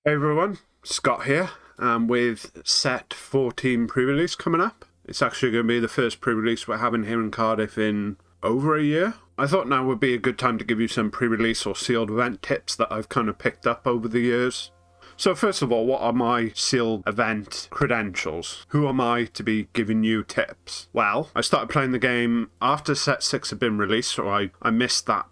Hey everyone, Scott here, with set 14 pre-release coming up. It's actually going to be the first pre-release we're having here in Cardiff in over a year. I thought now would be a good time to give you some pre-release or sealed event tips that I've kind of picked up over the years. So first of all, what are my sealed event credentials? Who am I to be giving you tips? Well, I started playing the game after set 6 had been released, so I missed that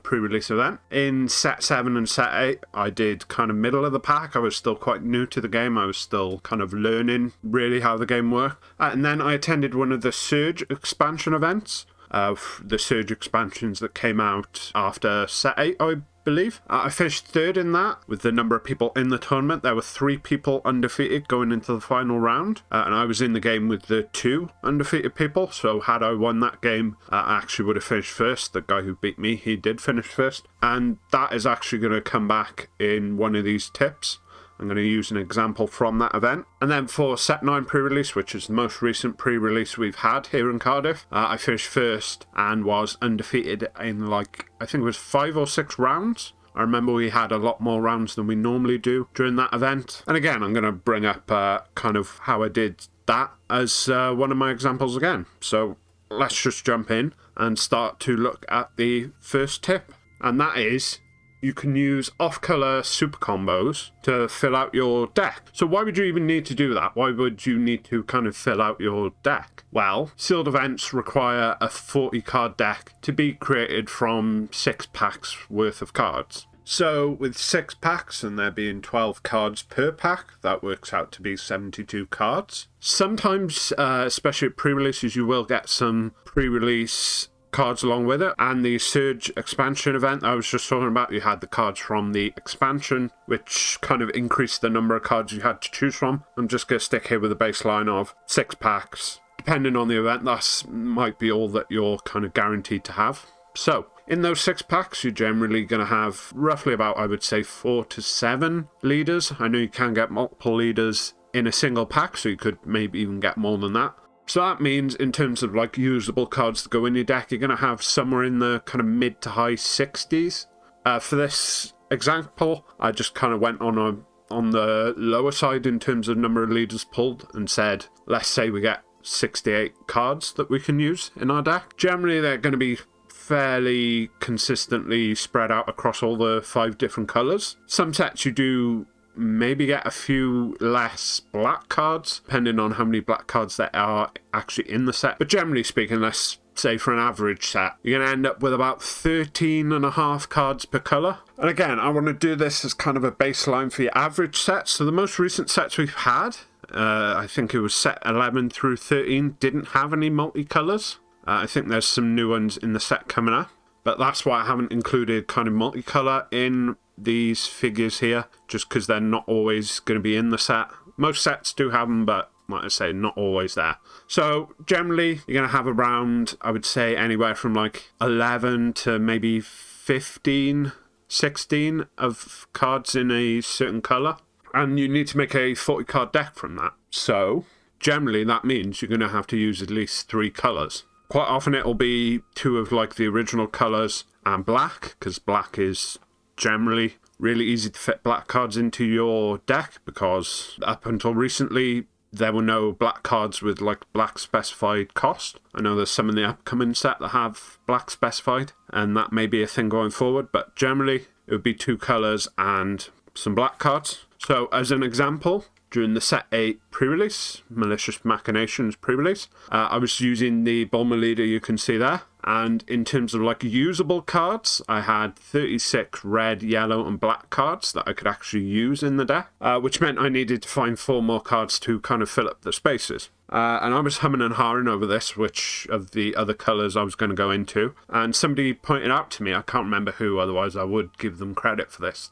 pre-release event. In set 7 and set 8, I did kind of middle of the pack. I was still quite new to the game. I was still kind of learning really how the game worked. And then I attended one of the Surge expansion events. The Surge expansions that came out after set 8, I believe. I finished third in that with the number of people in the tournament. There were 3 people undefeated going into the final round, and I was in the game with the 2 undefeated people, so had I won that game, I actually would have finished first. The guy who beat me, he did finish first, and that is actually going to come back in one of these tips. I'm going to use an example from that event. And then for set 9 pre-release, which is the most recent pre-release we've had here in Cardiff, I finished first and was undefeated in I think it was 5 or 6 rounds. I remember we had a lot more rounds than we normally do during that event. And again, I'm going to bring up kind of how I did that as one of my examples again. So let's just jump in and start to look at the first tip. And that is, you can use off-color super combos to fill out your deck. So why would you even need to do that? Why would you need to kind of fill out your deck? Well, sealed events require a 40 card deck to be created from 6 packs worth of cards. So with 6 packs and there being 12 cards per pack, that works out to be 72 cards. Sometimes, especially at pre-releases, you will get some pre-release cards along with it, and the Surge expansion event I was just talking about, you had the cards from the expansion, which kind of increased the number of cards you had to choose from. I'm just going to stick here with a baseline of 6 packs. Depending on the event, that might be all that you're kind of guaranteed to have. So in those 6 packs, you're generally going to have roughly about, I would say, 4 to 7 leaders. I know you can get multiple leaders in a single pack, so you could maybe even get more than that. So that means in terms of usable cards to go in your deck, you're going to have somewhere in the kind of mid to high 60s. For this example, I just kind of went on the lower side in terms of number of leaders pulled and said, let's say we get 68 cards that we can use in our deck. Generally, they're going to be fairly consistently spread out across all the 5 different colours. Some sets you do maybe get a few less black cards, depending on how many black cards there are actually in the set. But generally speaking, let's say for an average set, you're going to end up with about 13.5 cards per colour. And again, I want to do this as kind of a baseline for your average set. So the most recent sets we've had, I think it was set 11 through 13, didn't have any multicolours. I think there's some new ones in the set coming up, but that's why I haven't included kind of multicolour in these figures here, just because they're not always going to be in the set. Most sets do have them, but like I say, not always there. So generally, you're going to have around, I would say, anywhere from 11 to maybe 15, 16 of cards in a certain colour. And you need to make a 40 card deck from that. So generally, that means you're going to have to use at least 3 colours. Quite often it'll be 2 of the original colours and black, because black is generally really easy to fit black cards into your deck, because up until recently there were no black cards with black specified cost. I know there's some in the upcoming set that have black specified, and that may be a thing going forward, but generally it would be 2 colours and some black cards. So as an example, during the set 8 pre-release, Malicious Machinations pre-release, I was using the Bulma leader you can see there. And in terms of usable cards, I had 36 red, yellow and black cards that I could actually use in the deck, which meant I needed to find 4 more cards to kind of fill up the spaces. And I was humming and hawing over this, which of the other colours I was going to go into. And somebody pointed out to me, I can't remember who, otherwise I would give them credit for this.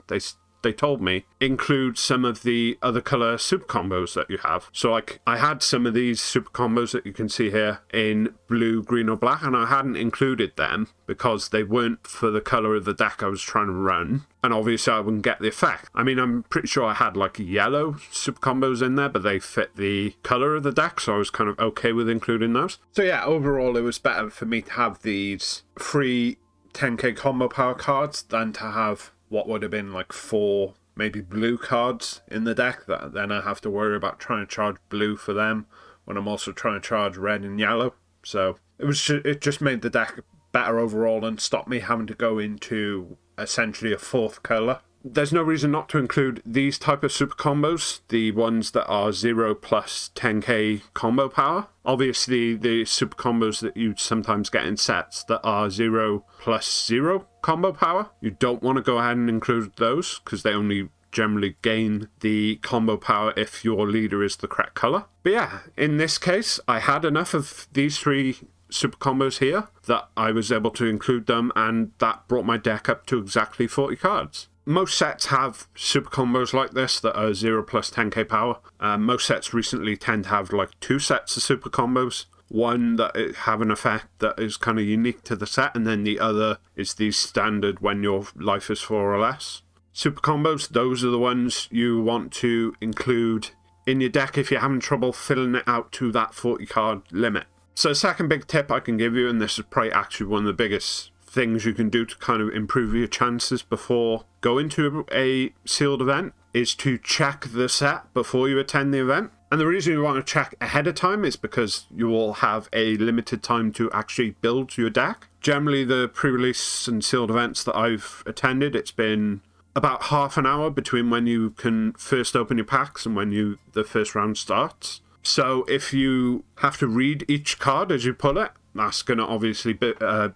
They told me, include some of the other colour super combos that you have. So I had some of these super combos that you can see here in blue, green or black, and I hadn't included them because they weren't for the colour of the deck I was trying to run. And obviously I wouldn't get the effect. I mean, I'm pretty sure I had yellow super combos in there, but they fit the colour of the deck, so I was kind of okay with including those. So yeah, overall it was better for me to have these free 10k combo power cards than to have what would have been 4 maybe blue cards in the deck, that then I have to worry about trying to charge blue for them when I'm also trying to charge red and yellow. So it just made the deck better overall and stopped me having to go into essentially a fourth colour. There's no reason not to include these type of super combos, the ones that are 0 plus 10k combo power. Obviously, the super combos that you sometimes get in sets that are 0 plus 0 combo power, you don't want to go ahead and include those because they only generally gain the combo power if your leader is the correct colour. But yeah, in this case, I had enough of these 3 super combos here that I was able to include them, and that brought my deck up to exactly 40 cards. Most sets have super combos like this that are 0 plus 10k power. Most sets recently tend to have like 2 sets of super combos. One that have an effect that is kind of unique to the set, and then the other is the standard when your life is 4 or less. Super combos, those are the ones you want to include in your deck if you're having trouble filling it out to that 40 card limit. So the second big tip I can give you, and this is probably actually one of the biggest things you can do to kind of improve your chances before going to a sealed event, is to check the set before you attend the event. And the reason you want to check ahead of time is because you will have a limited time to actually build your deck. Generally, the pre-release and sealed events that I've attended, it's been about half an hour between when you can first open your packs and when the first round starts. So if you have to read each card as you pull it, that's going to obviously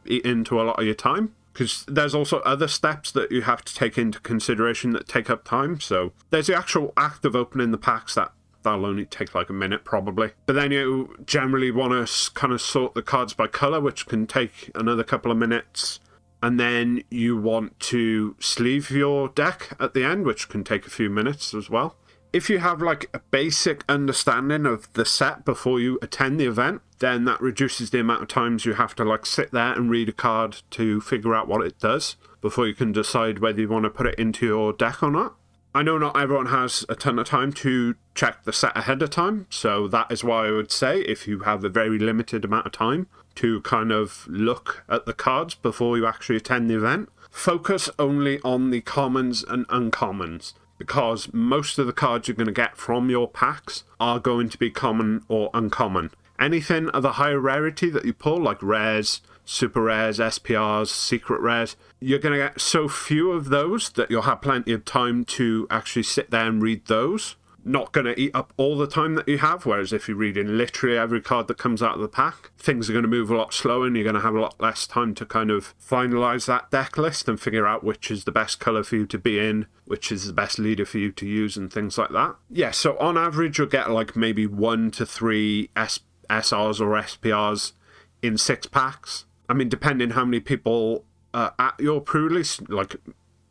eat into a lot of your time, because there's also other steps that you have to take into consideration that take up time. So there's the actual act of opening the packs that'll only take like a minute probably. But then you generally want to kind of sort the cards by colour, which can take another couple of minutes. And then you want to sleeve your deck at the end, which can take a few minutes as well. If you have like a basic understanding of the set before you attend the event, then that reduces the amount of times you have to like sit there and read a card to figure out what it does before you can decide whether you want to put it into your deck or not. I know not everyone has a ton of time to check the set ahead of time, so that is why I would say if you have a very limited amount of time to kind of look at the cards before you actually attend the event, focus only on the commons and uncommons, because most of the cards you're going to get from your packs are going to be common or uncommon. Anything of a higher rarity that you pull, like rares, super rares, SPRs, secret rares, you're going to get so few of those that you'll have plenty of time to actually sit there and read those. Not going to eat up all the time that you have, whereas if you're reading literally every card that comes out of the pack, things are going to move a lot slower and you're going to have a lot less time to kind of finalise that deck list and figure out which is the best colour for you to be in, which is the best leader for you to use and things like that. Yeah, so on average you'll get like maybe 1 to 3 SRs or SPRs in 6 packs. I mean, depending how many people at your pre-release, like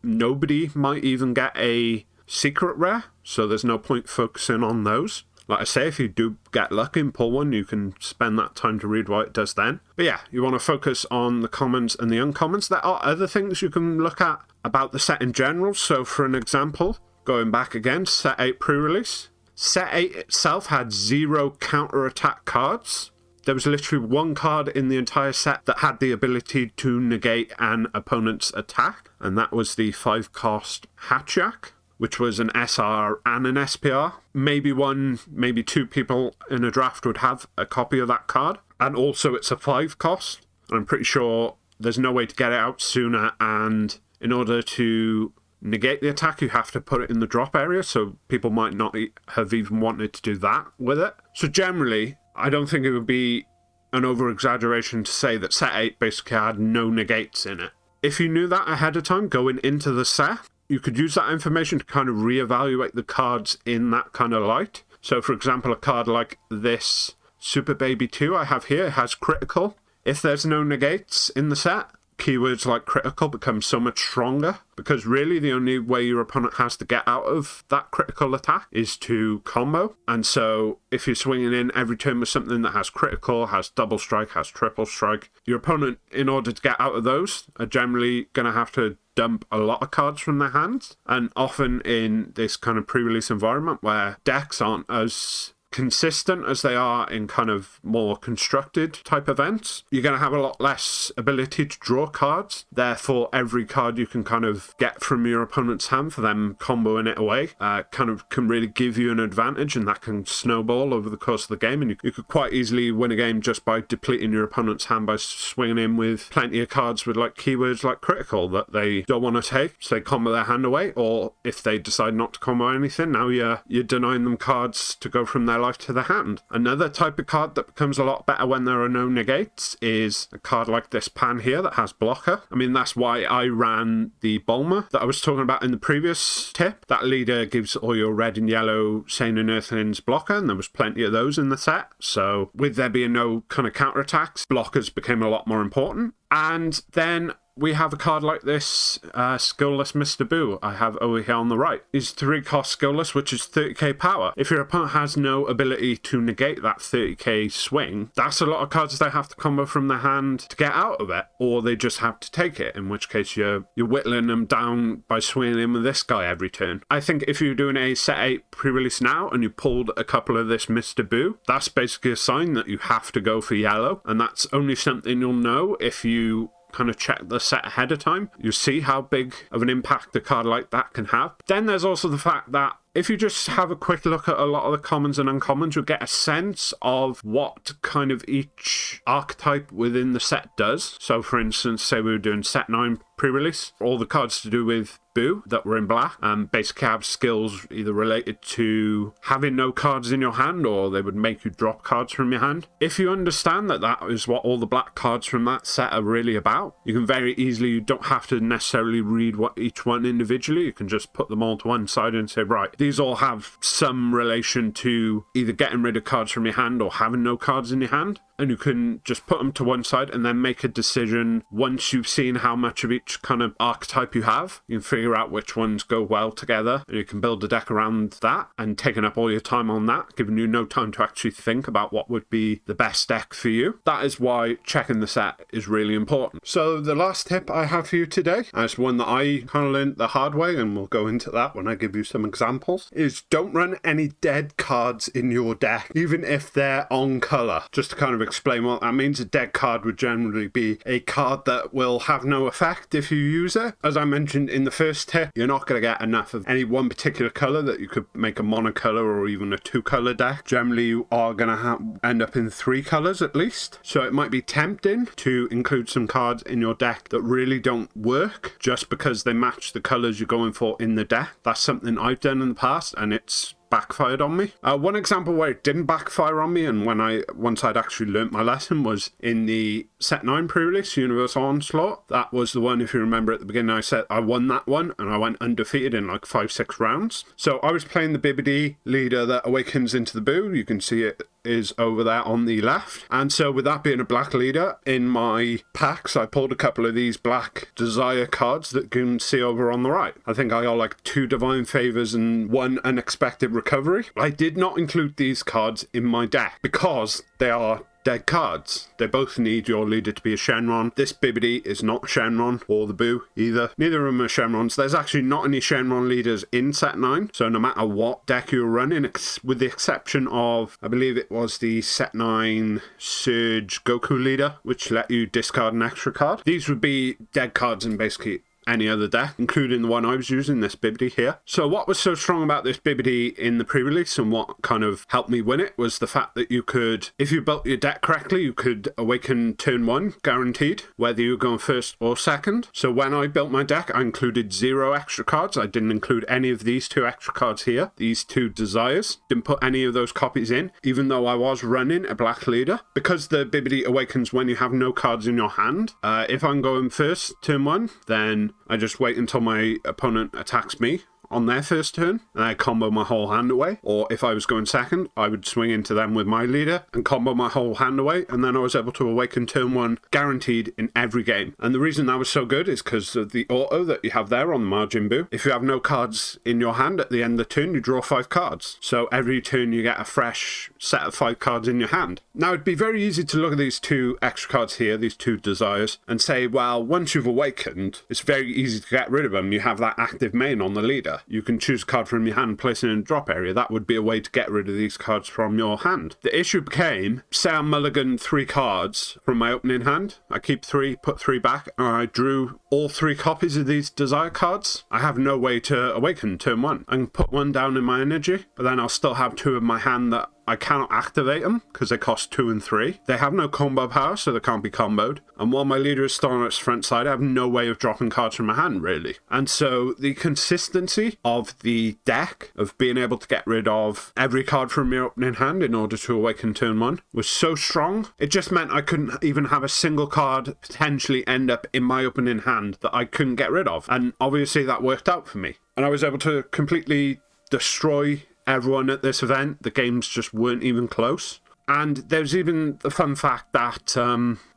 nobody might even get a secret rare, so there's no point focusing on those. Like I say, if you do get lucky and pull one, you can spend that time to read what it does then. But yeah, you want to focus on the commons and the uncommons. There are other things you can look at about the set in general. So for an example, going back again, set 8 pre-release. Set 8 itself had 0 counter-attack cards. There was literally 1 card in the entire set that had the ability to negate an opponent's attack, and that was the 5-cost Hatchyak, which was an SR and an SPR. Maybe 1, maybe 2 people in a draft would have a copy of that card. And also it's a 5 cost. I'm pretty sure there's no way to get it out sooner, and in order to negate the attack you have to put it in the drop area, so people might not have even wanted to do that with it. So generally, I don't think it would be an over-exaggeration to say that set 8 basically had no negates in it. If you knew that ahead of time going into the set, you could use that information to kind of reevaluate the cards in that kind of light. So for example, a card like this Super Baby 2 I have here has critical. If there's no negates in the set, keywords like critical become so much stronger, because really the only way your opponent has to get out of that critical attack is to combo. And so if you're swinging in every turn with something that has critical, has double strike, has triple strike, your opponent, in order to get out of those, are generally going to have to dump a lot of cards from their hands. And often in this kind of pre-release environment where decks aren't as consistent as they are in kind of more constructed type events, you're going to have a lot less ability to draw cards. Therefore, every card you can kind of get from your opponent's hand for them comboing it away kind of can really give you an advantage, and that can snowball over the course of the game. And you could quite easily win a game just by depleting your opponent's hand by swinging in with plenty of cards with like keywords like critical that they don't want to take, so they combo their hand away. Or if they decide not to combo anything, now you're denying them cards to go from their life to their hand. Another type of card that becomes a lot better when there are no negates is a card like this pan here that has blocker. I mean, that's why I ran the Bulma that I was talking about in the previous tip. That leader gives all your red and yellow Sane and Earthlings blocker, and there was plenty of those in the set. So with there being no kind of counterattacks, blockers became a lot more important. And then we have a card like this, Skillless Mr. Boo, I have over here on the right. He's 3-cost Skillless, which is 30k power. If your opponent has no ability to negate that 30k swing, that's a lot of cards they have to combo from their hand to get out of it, or they just have to take it, in which case you're whittling them down by swinging in with this guy every turn. I think if you're doing a set 8 pre-release now and you pulled a couple of this Mr. Boo, that's basically a sign that you have to go for yellow, and that's only something you'll know if you kind of check the set ahead of time. You see how big of an impact a card like that can have. Then there's also the fact that if you just have a quick look at a lot of the commons and uncommons, you'll get a sense of what kind of each archetype within the set does. So for instance, say we were doing set 9 pre-release, all the cards to do with Boo that were in black basically have skills either related to having no cards in your hand, or they would make you drop cards from your hand. If you understand that that is what all the black cards from that set are really about, you can very easily, you don't have to necessarily read what each one individually, you can just put them all to one side and say, right, these all have some relation to either getting rid of cards from your hand or having no cards in your hand. And you can just put them to one side and then make a decision once you've seen how much of each kind of archetype you have. You can figure out which ones go well together, and you can build a deck around that, and taking up all your time on that, giving you no time to actually think about what would be the best deck for you. That is why checking the set is really important. So the last tip I have for you today, and it's one that I kind of learned the hard way, and we'll go into that when I give you some examples, is don't run any dead cards in your deck, even if they're on color. Just to kind of explain what that means, a dead card would generally be a card that will have no effect if you use it. As I mentioned in the first tip, you're not going to get enough of any one particular color that you could make a monocolor or even a 2-color deck. Generally, you are going to end up in 3 colors at least. So it might be tempting to include some cards in your deck that really don't work just because they match the colors you're going for in the deck. That's something I've done in the past, and it's backfired on me. One example where it didn't backfire on me, and once I'd actually learnt my lesson, was in the set 9 pre-release, Universal Onslaught. That was the one, if you remember at the beginning, I said I won that one and I went undefeated in like 5-6 rounds. So I was playing the Bibbidi leader that awakens into the Boo. You can see it is over there on the left. And so with that being a black leader, in my packs I pulled a couple of these black Desire cards that you can see over on the right. I think I got like 2 Divine Favors and 1 Unexpected Recovery. I did not include these cards in my deck because they are dead cards. They both need your leader to be a Shenron. This Bibbidi is not a Shenron, or the Boo either. Neither of them are Shenrons. There's actually not any Shenron leaders in set 9, so no matter what deck you're running, with the exception of, I believe it was the set 9 Surge Goku leader, which let you discard an extra card, these would be dead cards in basically any other deck, including the one I was using, this Bibbidi here. So what was so strong about this Bibbidi in the pre-release and what kind of helped me win it was the fact that you could, if you built your deck correctly, you could awaken turn 1 guaranteed, whether you were going first or second. So when I built my deck, I included 0 extra cards. I didn't include any of these 2 extra cards here, these 2 Desires. Didn't put any of those copies in, even though I was running a black leader. Because the Bibbidi awakens when you have no cards in your hand, if I'm going first turn 1, then I just wait until my opponent attacks me on their first turn, and I combo my whole hand away. Or if I was going second, I would swing into them with my leader and combo my whole hand away, and then I was able to awaken turn 1 guaranteed in every game. And the reason that was so good is because of the auto that you have there on the Majin Buu. If you have no cards in your hand at the end of the turn, you draw 5 cards. So every turn you get a fresh set of 5 cards in your hand. Now it'd be very easy to look at these 2 extra cards here, these 2 Desires, and say, well, once you've awakened, it's very easy to get rid of them. You have that active main on the leader. leader. You can choose a card from your hand, place it in a drop area. That would be a way to get rid of these cards from your hand. The issue became, say I mulligan 3 cards from my opening hand. I keep 3, put 3 back, and I drew all 3 copies of these desire cards. I have no way to awaken turn 1. I can put 1 down in my energy, but then I'll still have 2 in my hand that I cannot activate them because they cost 2 and 3. They have no combo power, so they can't be comboed. And while my leader is still on its front side, I have no way of dropping cards from my hand, really. And so the consistency of the deck, of being able to get rid of every card from your opening hand in order to awaken turn 1, was so strong, it just meant I couldn't even have a single card potentially end up in my opening hand that I couldn't get rid of. And obviously that worked out for me. And I was able to completely destroy everyone at this event. The games just weren't even close. And there's even the fun fact that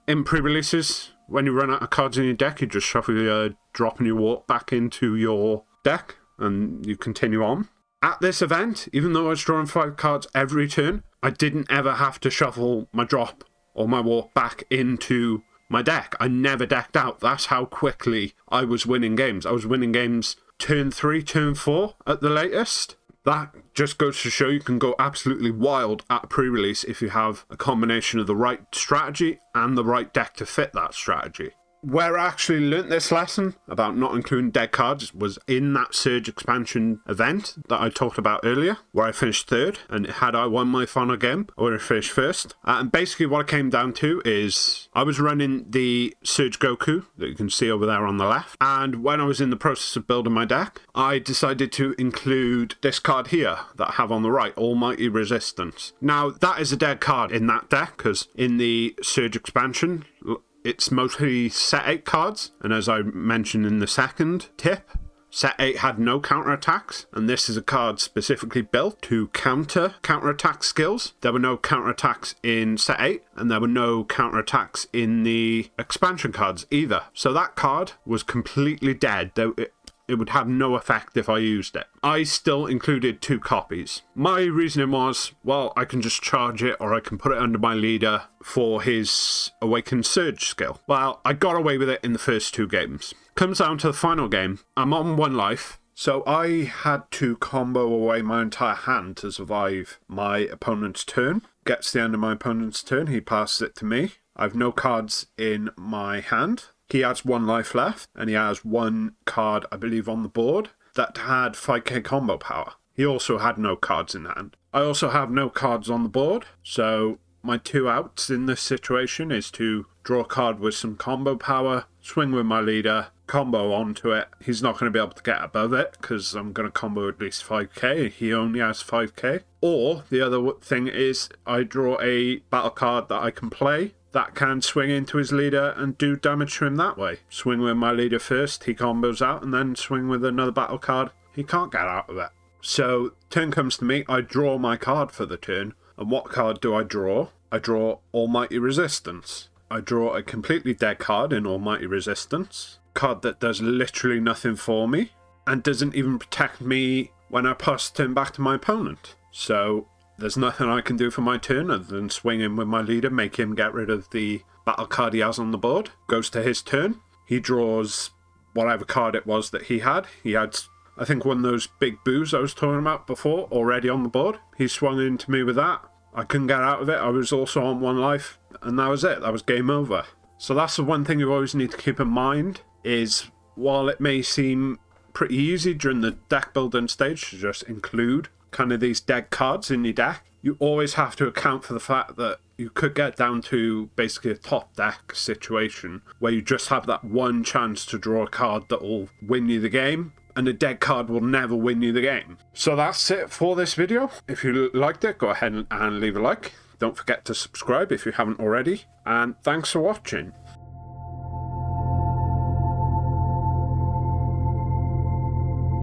in pre-releases, when you run out of cards in your deck, you just shuffle your drop and you walk back into your deck and you continue on. At this event, even though I was drawing 5 cards every turn, I didn't ever have to shuffle my drop or my walk back into my deck. I never decked out. That's how quickly I was winning games. I was winning games turn 3, turn 4 at the latest. That just goes to show you can go absolutely wild at pre-release if you have a combination of the right strategy and the right deck to fit that strategy. Where I actually learnt this lesson about not including dead cards was in that Surge expansion event that I talked about earlier, where I finished 3rd, and had I won my final game, I would have finished 1st. And basically what it came down to is I was running the Surge Goku that you can see over there on the left, and when I was in the process of building my deck, I decided to include this card here that I have on the right, Almighty Resistance. Now, that is a dead card in that deck, because in the Surge expansion, it's mostly set 8 cards, and as I mentioned in the second tip, set 8 had no counterattacks, and this is a card specifically built to counter counterattack skills. There were no counterattacks in set 8, and there were no counterattacks in the expansion cards either. So that card was completely dead. It would have no effect if I used it. I still included 2 copies. My reasoning was, well, I can just charge it or I can put it under my leader for his Awakened Surge skill. Well, I got away with it in the first 2 games. Comes down to the final game. I'm on 1 life, so I had to combo away my entire hand to survive my opponent's turn. Gets to the end of my opponent's turn, he passes it to me. I've no cards in my hand. He has 1 life left, and he has 1 card, I believe, on the board that had 5k combo power. He also had no cards in hand. I also have no cards on the board, so my 2 outs in this situation is to draw a card with some combo power, swing with my leader, combo onto it. He's not going to be able to get above it because I'm going to combo at least 5k. He only has 5k. Or the other thing is I draw a battle card that I can play that can swing into his leader and do damage to him that way. Swing with my leader first, he combos out, and then swing with another battle card. He can't get out of it. So, turn comes to me, I draw my card for the turn. And what card do I draw? I draw Almighty Resistance. I draw a completely dead card in Almighty Resistance. Card that does literally nothing for me, and doesn't even protect me when I pass the turn back to my opponent. So, there's nothing I can do for my turn other than swing in with my leader, make him get rid of the battle card he has on the board. Goes to his turn. He draws whatever card it was that he had. He had, I think, one of those big boos I was talking about before already on the board. He swung into me with that. I couldn't get out of it. I was also on 1 life, and that was it. That was game over. So that's the one thing you always need to keep in mind is, while it may seem pretty easy during the deck building stage to just include kind of these dead cards in your deck, you always have to account for the fact that you could get down to basically a top deck situation where you just have that one chance to draw a card that will win you the game, and a dead card will never win you the game. So that's it for this video. If you liked it, go ahead and leave a like. Don't forget to subscribe if you haven't already, and thanks for watching.